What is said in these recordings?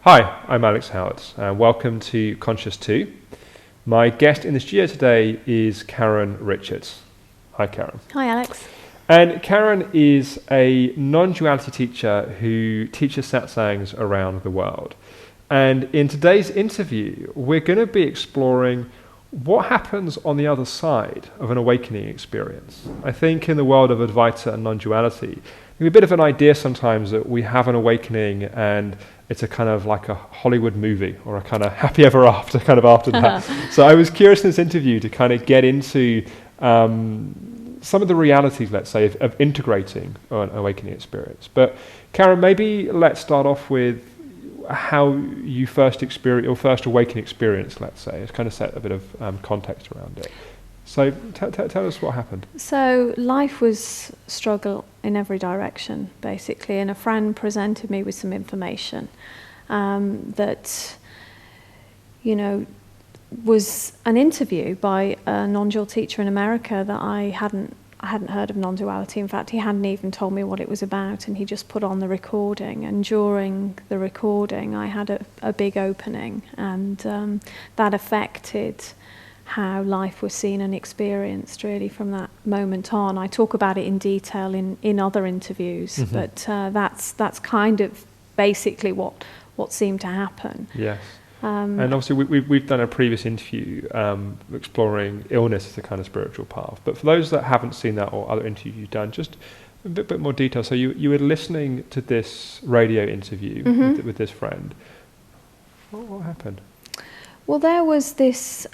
Hi, I'm Alex Howard, and welcome to Conscious 2. My guest in the studio today is Karen Richards. Hi, Karen. Hi, Alex. And Karen is a non-duality teacher who teaches satsangs around the world. And in today's interview, we're going to be exploring what happens on the other side of an awakening experience. I think in the world of Advaita and non-duality, there's a bit of an idea sometimes that we have an awakening and it's a kind of like a Hollywood movie or a kind of happy ever after kind of after that. So I was curious in this interview to kind of get into some of the realities, let's say, of integrating an awakening experience. But Karen, maybe let's start off with how you first experienced your first awakening experience, let's say. It's kind of set a bit of context around it. So tell us what happened. So life was struggle in every direction, basically, and a friend presented me with some information that, was an interview by a non-dual teacher in America that I hadn't heard of non-duality. In fact, he hadn't even told me what it was about, and he just put on the recording. And during the recording, I had a big opening, and that affected how life was seen and experienced really from that moment on. I talk about it in detail in other interviews, but that's kind of basically what seemed to happen. Yes. And obviously we've done a previous interview exploring illness as a kind of spiritual path. But for those that haven't seen that or other interviews you've done, just a bit more detail. So you were listening to this radio interview with this friend. What happened? Well, there was this,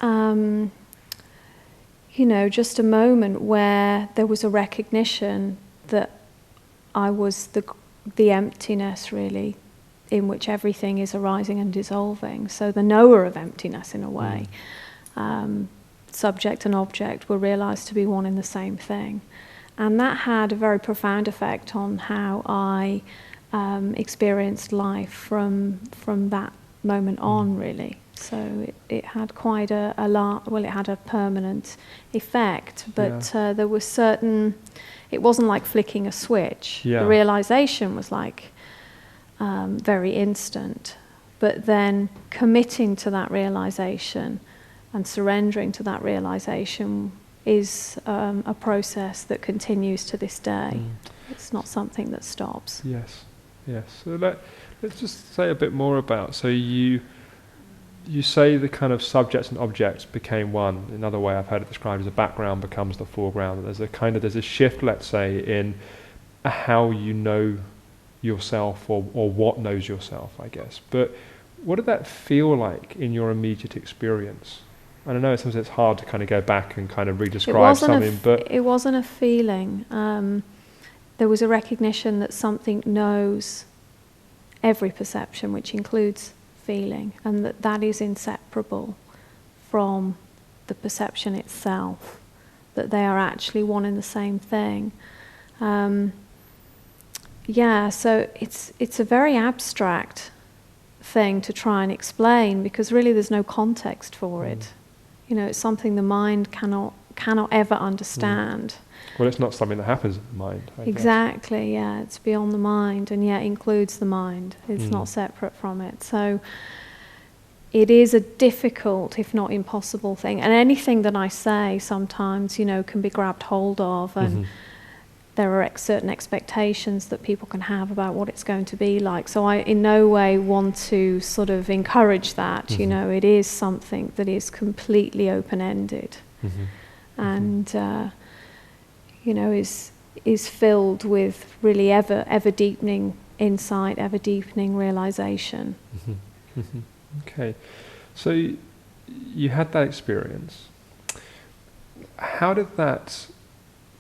just a moment where there was a recognition that I was the emptiness, really, in which everything is arising and dissolving. So the knower of emptiness, in a way. Subject and object were realized to be one and the same thing. And that had a very profound effect on how I experienced life from that moment on, really. So it had quite it had a permanent effect, but there was it wasn't like flicking a switch. The realization was like very instant, but then committing to that realization and surrendering to that realization is a process that continues to this day. It's not something that stops. Yes. So let's just say a bit more about, so you say the kind of subjects and objects became one. Another way I've heard it described as the background becomes the foreground. There's a shift, let's say, in how you know yourself or what knows yourself, I guess. But what did that feel like in your immediate experience? And I know sometimes it's hard to kind of go back and kind of re-describe something, but it wasn't a feeling. There was a recognition that something knows every perception, which includes feeling, and that is inseparable from the perception itself, that they are actually one and the same thing. So it's a very abstract thing to try and explain, because really there's no context for it. It's something the mind cannot ever understand. Well, it's not something that happens in the mind, I exactly, guess. It's beyond the mind, and yet includes the mind. It's not separate from it. So it is a difficult, if not impossible thing. And anything that I say sometimes, can be grabbed hold of, and there are certain expectations that people can have about what it's going to be like. So I in no way want to sort of encourage that. It is something that is completely open-ended. And is filled with really ever deepening insight, ever deepening realization. Okay, so you had that experience. How did that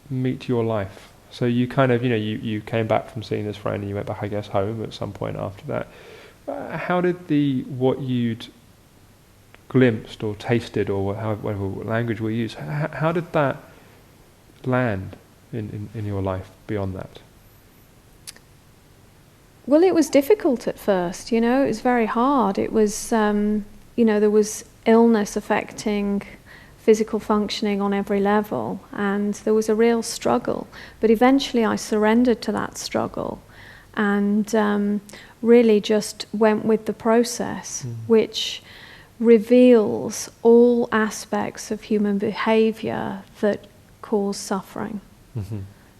meet your life? So you kind of, you came back from seeing this friend and you went back, I guess, home at some point after that. How did what you'd glimpsed or tasted, or whatever language we use, how did that land in your life beyond that? Well, it was difficult at first, it was very hard. It was, there was illness affecting physical functioning on every level, and there was a real struggle. But eventually I surrendered to that struggle and really just went with the process, which reveals all aspects of human behavior that cause suffering.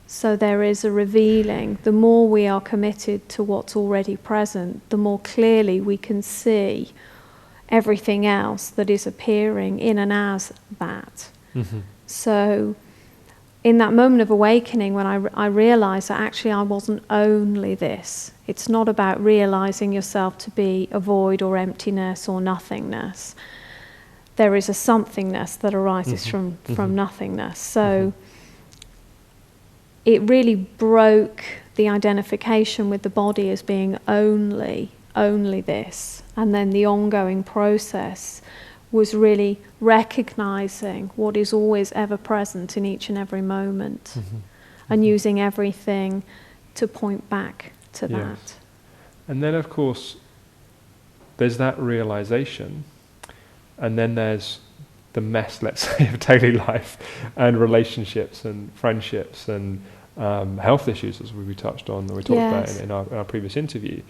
So there is a revealing. The more we are committed to what's already present, the more clearly we can see everything else that is appearing in and as that. So in that moment of awakening, when I realized that actually I wasn't only this. It's not about realizing yourself to be a void or emptiness or nothingness. There is a somethingness that arises from nothingness. So it really broke the identification with the body as being only this. And then the ongoing process was really recognizing what is always ever present in each and every moment, and using everything to point back to that. And then, of course, there's that realization, and then there's the mess, let's say, of daily life and relationships and friendships and health issues, as we touched on, that we talked about in our previous interview.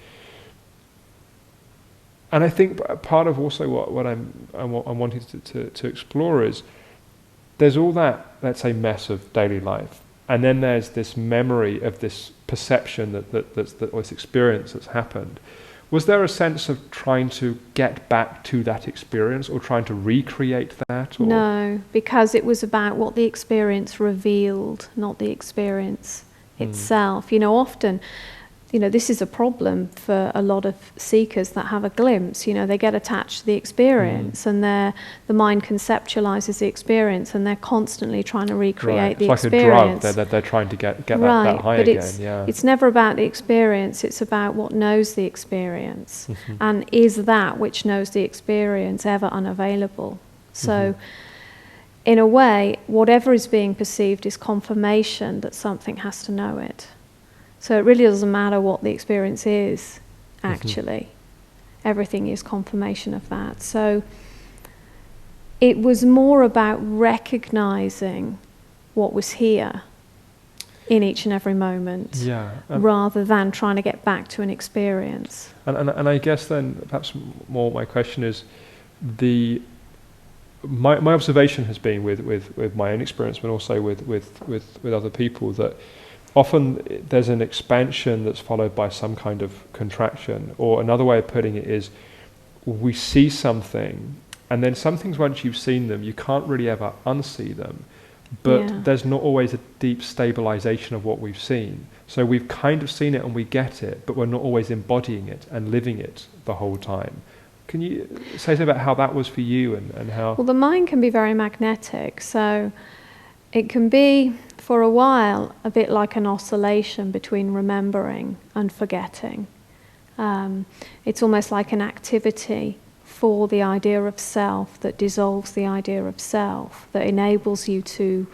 And I think part of also what I'm wanting to explore is there's all that, let's say, mess of daily life, and then there's this memory of this perception or this experience that's happened. Was there a sense of trying to get back to that experience or trying to recreate that? Or? No, because it was about what the experience revealed, not the experience itself. You know, often, you know, this is a problem for a lot of seekers that have a glimpse. You know, they get attached to the experience, and the mind conceptualizes the experience, and they're constantly trying to recreate the experience. It's like a drug. They're trying to get that high but again. It's never about the experience. It's about what knows the experience, and is that which knows the experience ever unavailable. So, in a way, whatever is being perceived is confirmation that something has to know it. So it really doesn't matter what the experience is, actually. Everything is confirmation of that. So it was more about recognizing what was here in each and every moment, rather than trying to get back to an experience. And I guess then, perhaps more my question is, my observation has been with my own experience, but also with other people, that often there's an expansion that's followed by some kind of contraction. Or another way of putting it is, we see something, and then some things, once you've seen them, you can't really ever unsee them. But there's not always a deep stabilization of what we've seen. So we've kind of seen it and we get it, but we're not always embodying it and living it the whole time. Can you say something about how that was for you and how... Well, the mind can be very magnetic, so it can be, for a while, a bit like an oscillation between remembering and forgetting. It's almost like an activity for the idea of self that dissolves the idea of self, that enables you to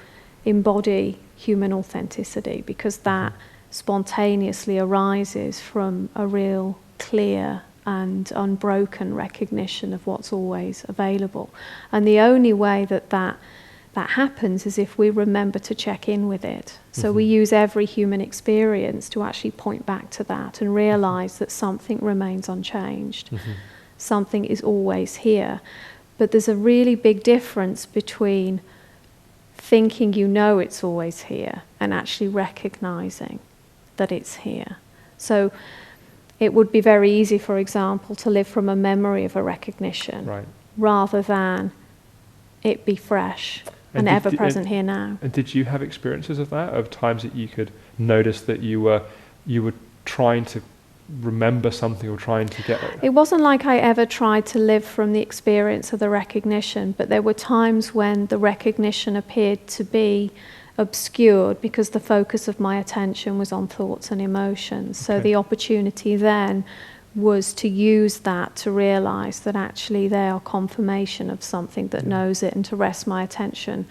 embody human authenticity, because that spontaneously arises from a real clear and unbroken recognition of what's always available. And the only way that happens is if we remember to check in with it. So we use every human experience to actually point back to that and realize that something remains unchanged. Something is always here. But there's a really big difference between thinking you know it's always here and actually recognizing that it's here. So it would be very easy, for example, to live from a memory of a recognition, rather than it be fresh and ever present here now. And did you have experiences of that, of times that you could notice that you were trying to remember something or trying to get it? It wasn't like I ever tried to live from the experience of the recognition, but there were times when the recognition appeared to be obscured because the focus of my attention was on thoughts and emotions. So the opportunity then was to use that to realize that actually they are confirmation of something that knows it, and to rest my attention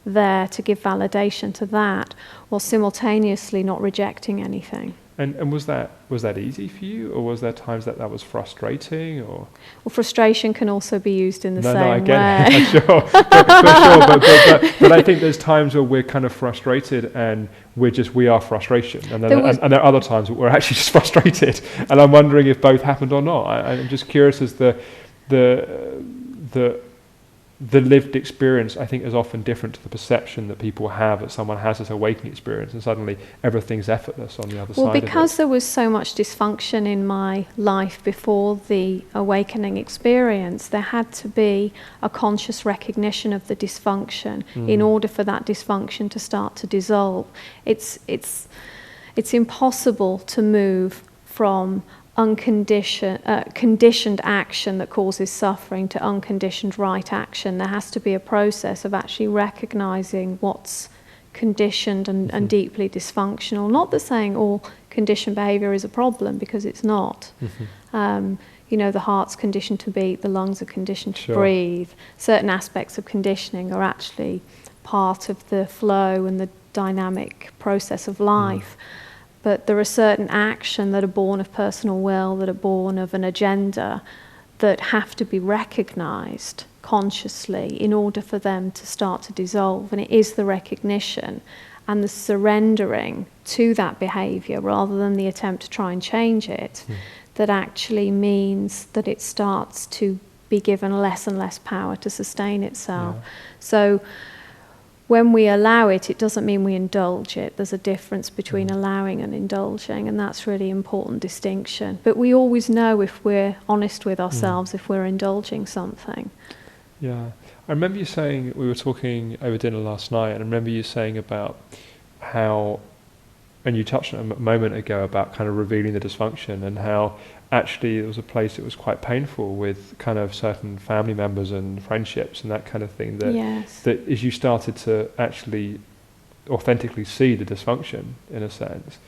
there to give validation to that, while simultaneously not rejecting anything. And was that easy for you, or was there times that was frustrating, or? Well, frustration can also be used in the same way. No, I get it, for sure, for sure. But I think there's times where we're kind of frustrated, and we are frustration, and then and there are other times where we're actually just frustrated. And I'm wondering if both happened or not. I'm just curious as the lived experience, I think, is often different to the perception that people have that someone has this awakening experience and suddenly everything's effortless on the other side of it. Well, because there was so much dysfunction in my life before the awakening experience, there had to be a conscious recognition of the dysfunction in order for that dysfunction to start to dissolve. It's impossible to move from conditioned action that causes suffering to unconditioned right action. There has to be a process of actually recognizing what's conditioned and deeply dysfunctional. Not that saying all conditioned behavior is a problem, because it's not. The heart's conditioned to beat, the lungs are conditioned to breathe. Certain aspects of conditioning are actually part of the flow and the dynamic process of life. But there are certain actions that are born of personal will, that are born of an agenda, that have to be recognized consciously in order for them to start to dissolve. And it is the recognition and the surrendering to that behavior, rather than the attempt to try and change it, that actually means that it starts to be given less and less power to sustain itself. So when we allow it, it doesn't mean we indulge it. There's a difference between allowing and indulging, and that's really important distinction. But we always know, if we're honest with ourselves, if we're indulging something. Yeah. I remember you saying, we were talking over dinner last night, and I remember you saying about how, and you touched on it a moment ago, about kind of revealing the dysfunction, and how actually there was a place that was quite painful with kind of certain family members and friendships and that kind of thing, that as you started to actually authentically see the dysfunction, in a sense,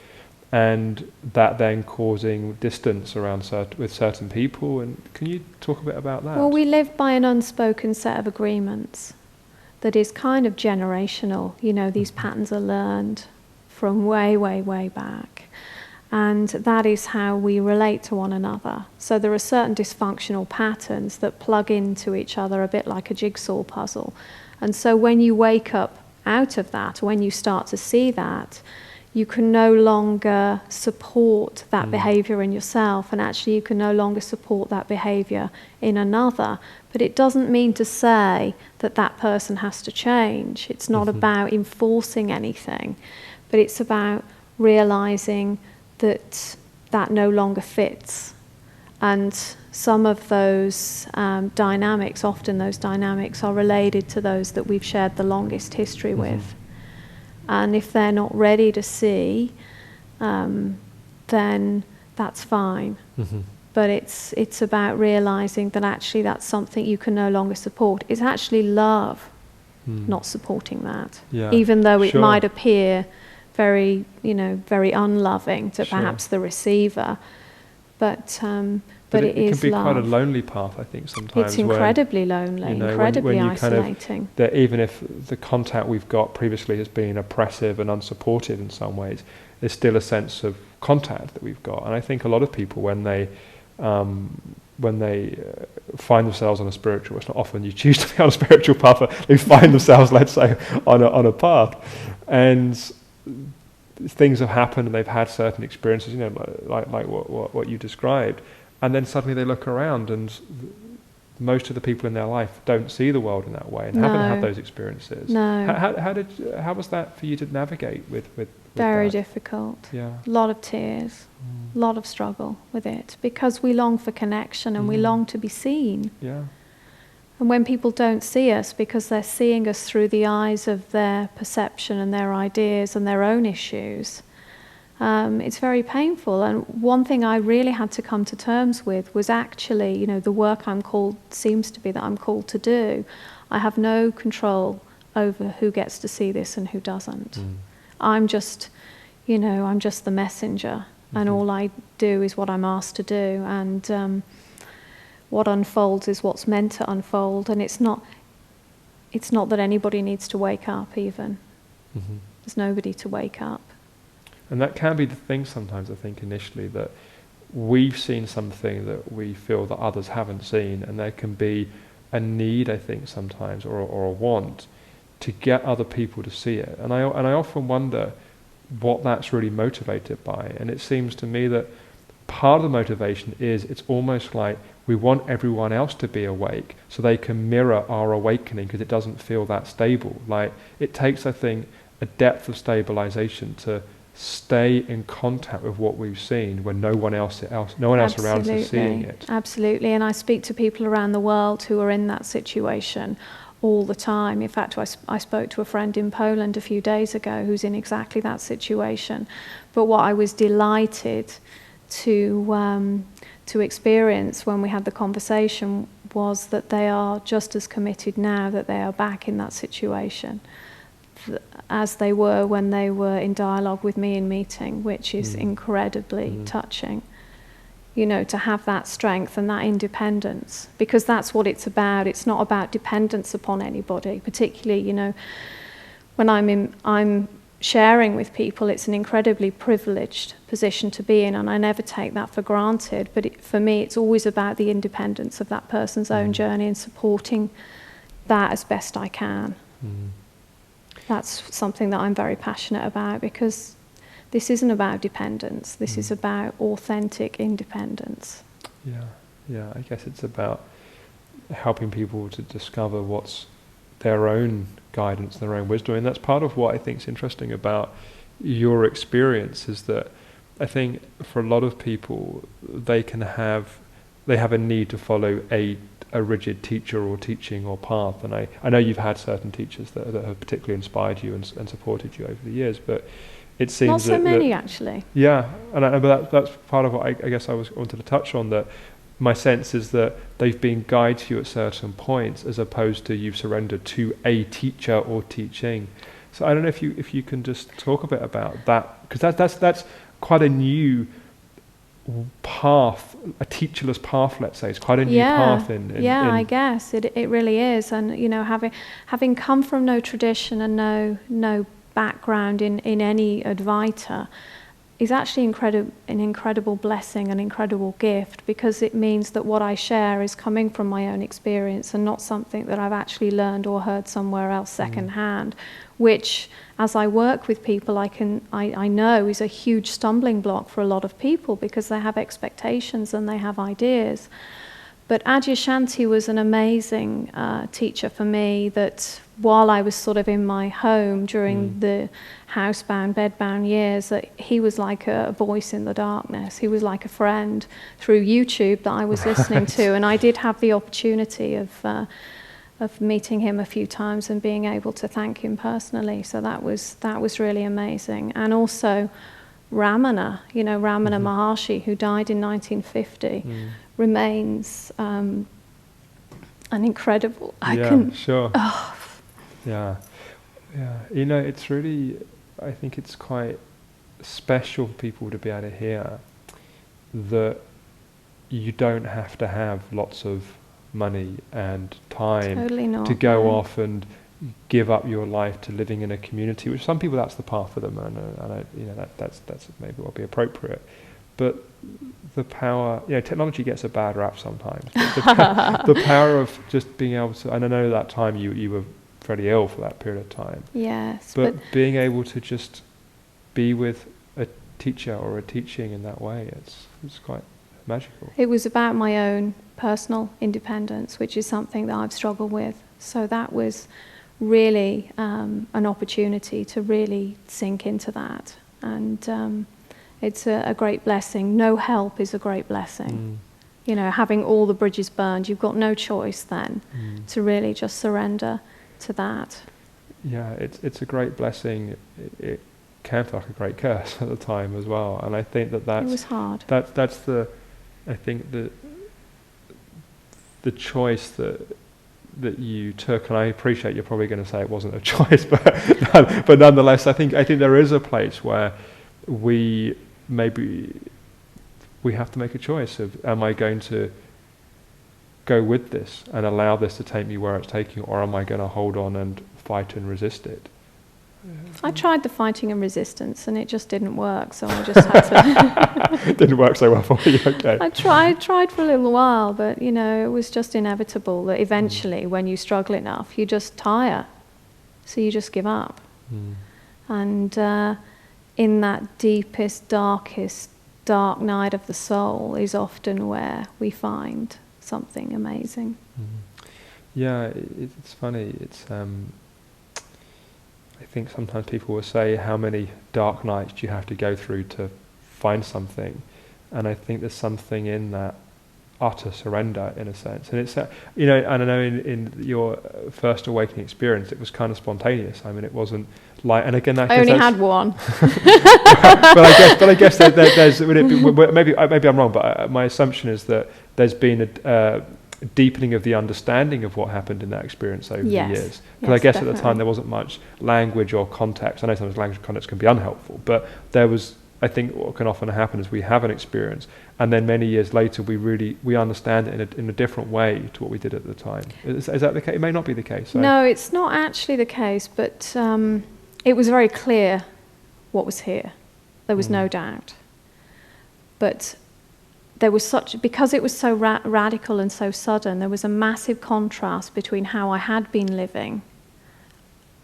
and that then causing distance around with certain people. And can you talk a bit about that? Well, we live by an unspoken set of agreements that is kind of generational. These patterns are learned from way, way, way back. And that is how we relate to one another. So there are certain dysfunctional patterns that plug into each other a bit like a jigsaw puzzle. And so when you wake up out of that, when you start to see that, you can no longer support that behavior in yourself, and actually you can no longer support that behavior in another. But it doesn't mean to say that that person has to change. It's not about enforcing anything, but it's about realizing that no longer fits. And some of those dynamics, often those dynamics are related to those that we've shared the longest history with. And if they're not ready to see, then that's fine. But it's about realizing that actually that's something you can no longer support. It's actually love not supporting that. Even though it might appear very, very unloving to perhaps the receiver, but it is can be love. quite a lonely path, I think, sometimes. It's incredibly lonely, incredibly when you isolating. Kind of, that even if the contact we've got previously has been oppressive and unsupportive in some ways, there's still a sense of contact that we've got. And I think a lot of people, when they find themselves on a spiritual, it's not often you choose to be on a spiritual path, but they find themselves, let's say, on a path, and things have happened and they've had certain experiences, like what you described, and then suddenly they look around and most of the people in their life don't see the world in that way and haven't had those experiences. How was that for you to navigate with Very that? difficult. Yeah. A lot of tears, a lot of struggle with it, because we long for connection and we long to be seen. Yeah. And when people don't see us because they're seeing us through the eyes of their perception and their ideas and their own issues, it's very painful. And one thing I really had to come to terms with was actually, the work seems to be that I'm called to do. I have no control over who gets to see this and who doesn't. I'm just the messenger, and all I do is what I'm asked to do. And what unfolds is what's meant to unfold, and it's not that anybody needs to wake up even. There's nobody to wake up. And that can be the thing sometimes, I think, initially, that we've seen something that we feel that others haven't seen, and there can be a need, I think, sometimes, or a want to get other people to see it. And I often wonder what that's really motivated by. And it seems to me that part of the motivation is it's almost like we want everyone else to be awake so they can mirror our awakening, because it doesn't feel that stable. Like, it takes, I think, a depth of stabilization to stay in contact with what we've seen when no one else around us is seeing it. Absolutely. And I speak to people around the world who are in that situation all the time. In fact, I spoke to a friend in Poland a few days ago who's in exactly that situation. But what I was delighted to experience when we had the conversation was that they are just as committed now that they are back in that situation as they were when they were in dialogue with me in meeting, which is incredibly touching. You know, to have that strength and that independence, because that's what it's about. It's not about dependence upon anybody, particularly, you know, when I'm sharing with people, it's an incredibly privileged position to be in, and I never take that for granted. But for me, it's always about the independence of that person's own journey and supporting that as best I can. That's something that I'm very passionate about, because this isn't about dependence. This is about authentic independence. Yeah. I guess it's about helping people to discover what's their own guidance, their own wisdom. And that's part of what I think is interesting about your experience, is that I think for a lot of people, they have a need to follow a rigid teacher or teaching or path. And I know you've had certain teachers that have particularly inspired you and supported you over the years, but it seems not so many actually. Yeah, but that's part of what I guess I wanted to touch on, that my sense is that they've been guides to you at certain points, as opposed to you've surrendered to a teacher or teaching. So I don't know if you can just talk a bit about that, because that's quite a new path, a teacherless path, let's say. It's quite a new path in I guess it really is. And you know, having come from no tradition and no background in any Advaita is actually an incredible blessing, an incredible gift, because it means that what I share is coming from my own experience and not something that I've actually learned or heard somewhere else secondhand, which, as I work with people, I know is a huge stumbling block for a lot of people, because they have expectations and they have ideas. But Adyashanti was an amazing teacher for me, that while I was sort of in my home during the housebound, bedbound years, that he was like a voice in the darkness. He was like a friend through YouTube that I was listening to. And I did have the opportunity of meeting him a few times and being able to thank him personally. So that was really amazing. And also Ramana, Maharshi, who died in 1950, remains an incredible. Sure. Oh. Yeah. You know, it's really, I think it's quite special for people to be able to hear that you don't have to have lots of money and time to go off and give up your life to living in a community, which some people, that's the path for them, and that's maybe will be appropriate. But the power, technology gets a bad rap sometimes. But the power of just being able to, and I know that time you were very ill for that period of time. Yes. But being able to just be with a teacher or a teaching in that way, it's quite magical. It was about my own personal independence, which is something that I've struggled with. So that was really an opportunity to really sink into that. And it's a great blessing. No help is a great blessing. You know, having all the bridges burned, you've got no choice then to really just surrender to that. Yeah, it's a great blessing. It can feel like a great curse at the time as well. And I think it was hard. That's the choice that you took, and I appreciate you're probably going to say it wasn't a choice, but nonetheless, I think there is a place where we have to make a choice of, am I going to go with this and allow this to take me where it's taking, or am I going to hold on and fight and resist it? I tried the fighting and resistance, and it just didn't work. So I just had to. It didn't work so well for you. Okay. I tried for a little while, but it was just inevitable that eventually, when you struggle enough, you just tire. So you just give up. And in that deepest, darkest, dark night of the soul is often where we find something amazing. Yeah, it's funny. It's I think sometimes people will say, how many dark nights do you have to go through to find something? And I think there's something in that utter surrender, in a sense. And it's, and I know in your first awakening experience, it was kind of spontaneous. I mean, it wasn't like, and again, I only had one. but I guess there's, maybe I'm wrong, but my assumption is that there's been a deepening of the understanding of what happened in that experience over the years. Because I guess definitely. At the time there wasn't much language or context. I know sometimes language and context can be unhelpful, but there was, I think what can often happen is we have an experience, and then many years later we understand it in a different way to what we did at the time. Is that the case? It may not be the case. So. No, it's not actually the case, but it was very clear what was here. There was no doubt. But there was because it was so radical and so sudden, there was a massive contrast between how I had been living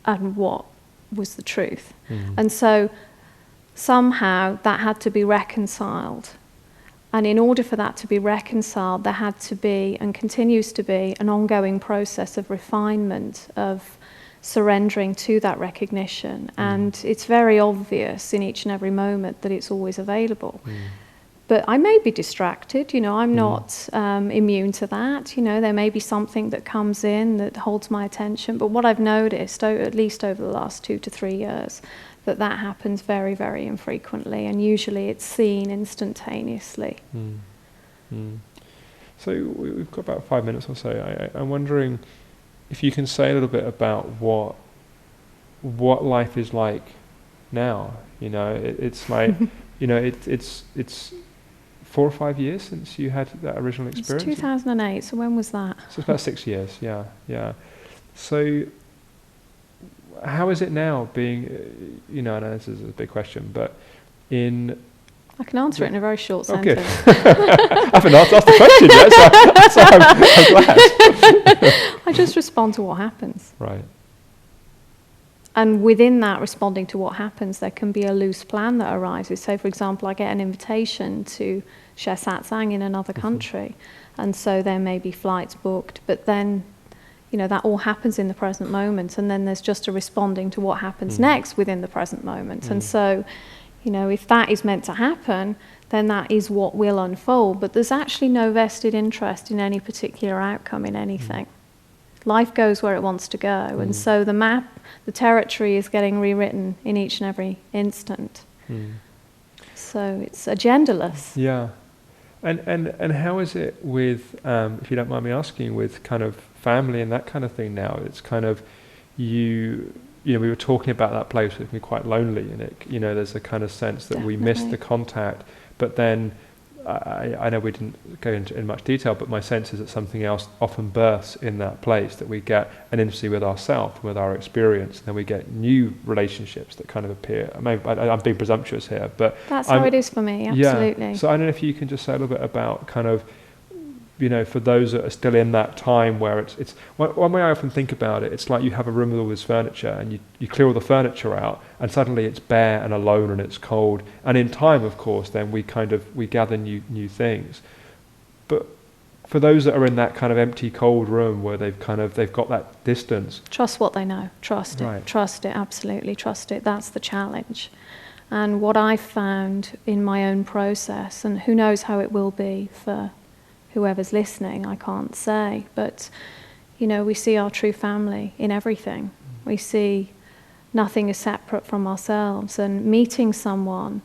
and what was the truth. And so somehow that had to be reconciled. And in order for that to be reconciled, there had to be, and continues to be, an ongoing process of refinement, of surrendering to that recognition. And it's very obvious in each and every moment that it's always available. But I may be distracted, I'm not immune to that. There may be something that comes in that holds my attention. But what I've noticed, at least over the last 2 to 3 years, that happens very, very infrequently, and usually it's seen instantaneously. So we've got about 5 minutes or so. I'm wondering if you can say a little bit about what life is like now. It's like it's 4 or 5 years since you had that original experience. It's 2008. So when was that? So it's about 6 years. Yeah. So how is it now being, I know this is a big question, but I can answer it in a very short sentence. I haven't asked the question yet, so I'm glad. I just respond to what happens. Right. And within that, responding to what happens, there can be a loose plan that arises. So, for example, I get an invitation to share satsang in another country, and so there may be flights booked, but then that all happens in the present moment, and then there's just a responding to what happens next within the present moment. And so, if that is meant to happen, then that is what will unfold. But there's actually no vested interest in any particular outcome in anything. Life goes where it wants to go, and so the map, the territory is getting rewritten in each and every instant. So it's agendaless. Yeah. And how is it with, if you don't mind me asking, with kind of family and that kind of thing now? It's kind of, we were talking about that place that can be quite lonely, and there's a kind of sense that Definitely. we miss the contact, but then I know we didn't go into in much detail, but my sense is that something else often births in that place, that we get an intimacy with ourselves, with our experience, and then we get new relationships that kind of appear. I'm being presumptuous here, but that's how it is for me, absolutely. Yeah. So I don't know if you can just say a little bit about kind of, for those that are still in that time where it's one way I often think about it, it's like you have a room with all this furniture, and you clear all the furniture out, and suddenly it's bare and alone and it's cold. And in time, of course, then we gather new things. But for those that are in that kind of empty, cold room where they've got that distance, trust what they know. Trust it. Trust it. Absolutely trust it. That's the challenge. And what I've found in my own process, and who knows how it will be for whoever's listening, I can't say, but we see our true family in everything. We see nothing is separate from ourselves, and meeting someone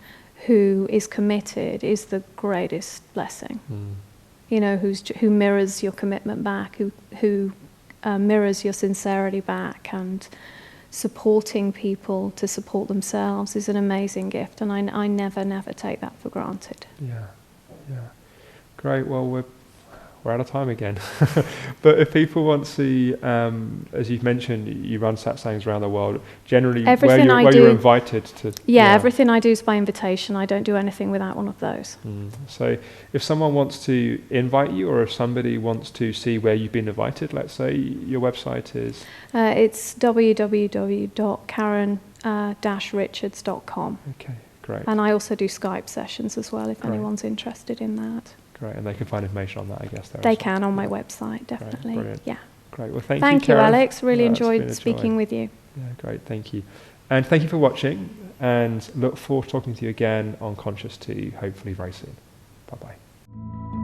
who is committed is the greatest blessing. Who mirrors your commitment back, who mirrors your sincerity back, and supporting people to support themselves is an amazing gift, and I never take that for granted. Yeah. Great. Well, we're out of time again. But if people want to, as you've mentioned, you run satsangs around the world. Generally, where you're invited to. Yeah, everything I do is by invitation. I don't do anything without one of those. So, if someone wants to invite you, or if somebody wants to see where you've been invited, let's say your website is. It's www.karen-richards.com. Okay, great. And I also do Skype sessions as well, if anyone's interested in that. Great, and they can find information on that, I guess. They can on my website, definitely. Great, yeah. Great. Well, thank you, Thank you, Karen. Alex. Really enjoyed speaking with you. Yeah, great. Thank you. And thank you for watching, and look forward to talking to you again on Conscious 2, hopefully very soon. Bye-bye.